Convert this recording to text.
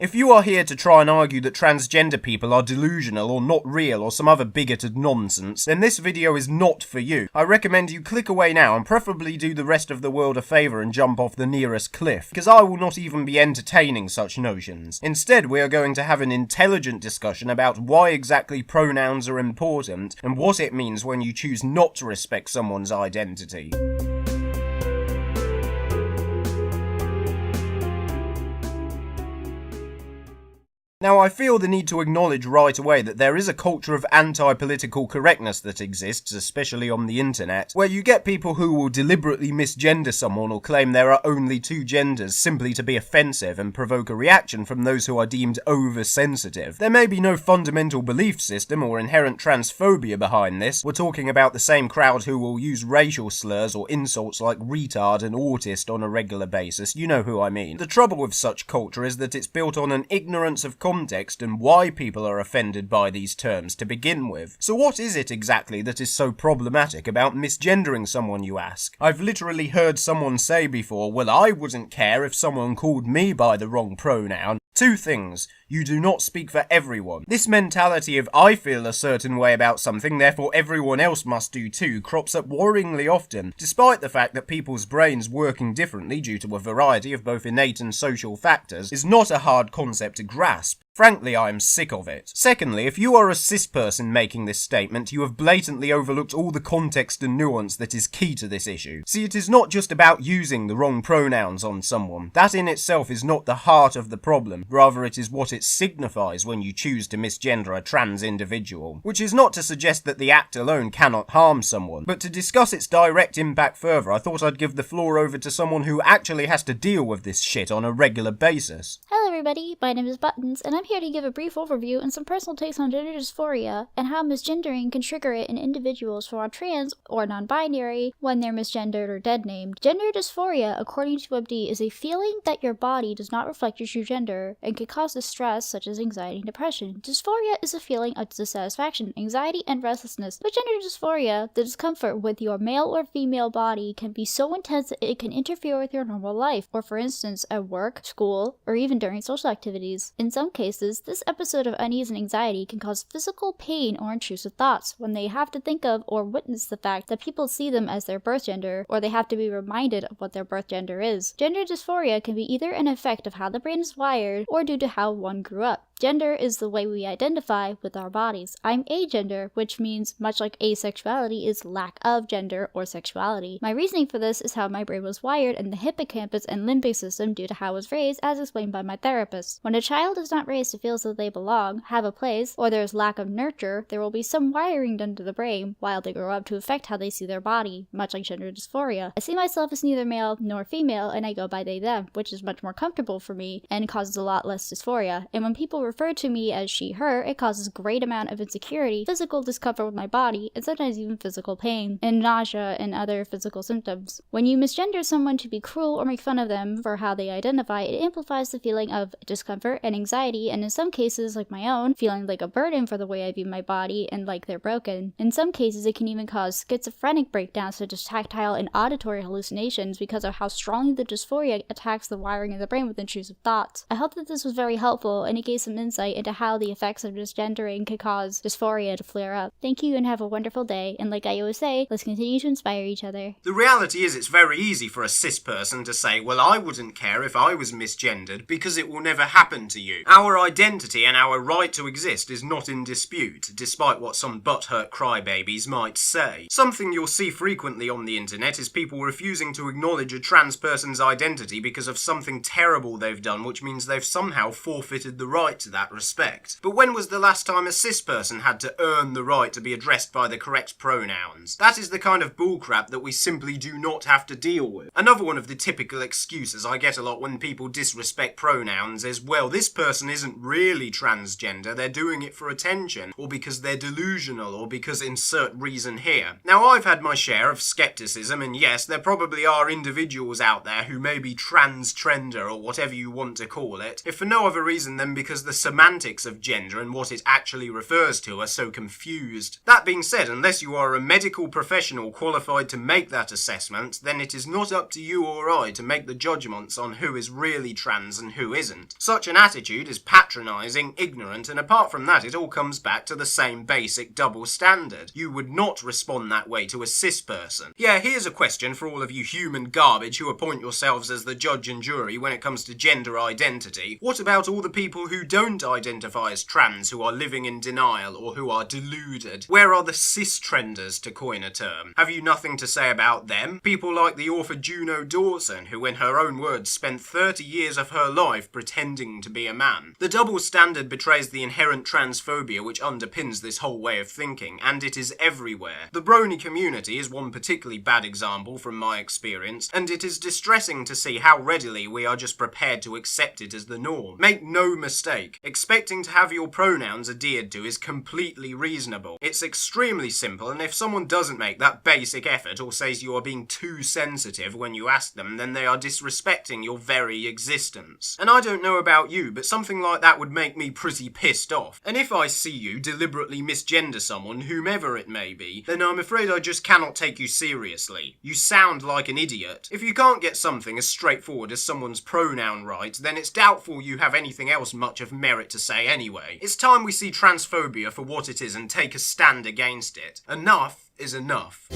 If you are here to try and argue that transgender people are delusional or not real or some other bigoted nonsense, then this video is not for you. I recommend you click away now and preferably do the rest of the world a favour and jump off the nearest cliff, because I will not even be entertaining such notions. Instead, we are going to have an intelligent discussion about why exactly pronouns are important and what it means when you choose not to respect someone's identity. Now, I feel the need to acknowledge right away that there is a culture of anti-political correctness that exists, especially on the internet, where you get people who will deliberately misgender someone or claim there are only two genders simply to be offensive and provoke a reaction from those who are deemed oversensitive. There may be no fundamental belief system or inherent transphobia behind this. We're talking about the same crowd who will use racial slurs or insults like retard and autist on a regular basis. You know who I mean. The trouble with such culture is that it's built on an ignorance of context and why people are offended by these terms to begin with. So what is it exactly that is so problematic about misgendering someone, you ask? I've literally heard someone say before, well, I wouldn't care if someone called me by the wrong pronoun. Two things. You do not speak for everyone. This mentality of I feel a certain way about something, therefore everyone else must do too, crops up worryingly often, despite the fact that people's brains working differently due to a variety of both innate and social factors is not a hard concept to grasp. Frankly, I am sick of it. Secondly, if you are a cis person making this statement, you have blatantly overlooked all the context and nuance that is key to this issue. See, it is not just about using the wrong pronouns on someone. That in itself is not the heart of the problem. Rather, it is what it signifies when you choose to misgender a trans individual. Which is not to suggest that the act alone cannot harm someone, but to discuss its direct impact further, I thought I'd give the floor over to someone who actually has to deal with this shit on a regular basis. Hello everybody, my name is Buttons, and I'm here to give a brief overview and some personal takes on gender dysphoria and how misgendering can trigger it in individuals who are trans or non-binary when they're misgendered or dead-named. Gender dysphoria, according to WebD, is a feeling that your body does not reflect your true gender and can cause distress such as anxiety and depression. Dysphoria is a feeling of dissatisfaction, anxiety, and restlessness. With gender dysphoria, the discomfort with your male or female body can be so intense that it can interfere with your normal life, or for instance, at work, school, or even during social activities. In some cases, this episode of unease and anxiety can cause physical pain or intrusive thoughts when they have to think of or witness the fact that people see them as their birth gender, or they have to be reminded of what their birth gender is. Gender dysphoria can be either an effect of how the brain is wired or due to how one grew up. Gender is the way we identify with our bodies. I'm agender, which means, much like asexuality is lack of gender or sexuality. My reasoning for this is how my brain was wired in the hippocampus and limbic system due to how I was raised, as explained by my therapist. When a child is not raised to feel as though they belong, have a place, or there is lack of nurture, there will be some wiring done to the brain while they grow up to affect how they see their body, much like gender dysphoria. I see myself as neither male nor female, and I go by they/them, which is much more comfortable for me and causes a lot less dysphoria. And when people refer to me as she/her, it causes a great amount of insecurity, physical discomfort with my body, and sometimes even physical pain, and nausea and other physical symptoms. When you misgender someone to be cruel or make fun of them for how they identify, it amplifies the feeling of discomfort and anxiety, and in some cases, like my own, feeling like a burden for the way I view my body and like they're broken. In some cases, it can even cause schizophrenic breakdowns such as tactile and auditory hallucinations because of how strongly the dysphoria attacks the wiring of the brain with intrusive thoughts. I hope that this was very helpful and it gave some insight into how the effects of misgendering could cause dysphoria to flare up. Thank you and have a wonderful day, and like I always say, let's continue to inspire each other. The reality is it's very easy for a cis person to say, well, I wouldn't care if I was misgendered because it will never happen to you. Our identity and our right to exist is not in dispute, despite what some butthurt crybabies might say. Something you'll see frequently on the internet is people refusing to acknowledge a trans person's identity because of something terrible they've done, which means they've somehow forfeited the right to that respect. But when was the last time a cis person had to earn the right to be addressed by the correct pronouns? That is the kind of bullcrap that we simply do not have to deal with. Another one of the typical excuses I get a lot when people disrespect pronouns is, well, this person isn't really transgender, they're doing it for attention, or because they're delusional, or because insert reason here. Now, I've had my share of skepticism, and yes, there probably are individuals out there who may be transgender, or whatever you want to call it, if for no other reason than because the the semantics of gender and what it actually refers to are so confused. That being said, unless you are a medical professional qualified to make that assessment, then it is not up to you or I to make the judgments on who is really trans and who isn't. Such an attitude is patronising, ignorant, and apart from that, it all comes back to the same basic double standard. You would not respond that way to a cis person. Yeah, here's a question for all of you human garbage who appoint yourselves as the judge and jury when it comes to gender identity. What about all the people who don't identify as trans, who are living in denial or who are deluded? Where are the cis-trenders, to coin a term? Have you nothing to say about them? People like the author Juno Dawson, who in her own words spent 30 years of her life pretending to be a man. The double standard betrays the inherent transphobia which underpins this whole way of thinking, and it is everywhere. The brony community is one particularly bad example from my experience, and it is distressing to see how readily we are just prepared to accept it as the norm. Make no mistake, expecting to have your pronouns adhered to is completely reasonable. It's extremely simple, and if someone doesn't make that basic effort or says you are being too sensitive when you ask them, then they are disrespecting your very existence. And I don't know about you, but something like that would make me pretty pissed off. And if I see you deliberately misgender someone, whomever it may be, then I'm afraid I just cannot take you seriously. You sound like an idiot. If you can't get something as straightforward as someone's pronoun right, then it's doubtful you have anything else much of merit to say anyway. It's time we see transphobia for what it is and take a stand against it. Enough is enough.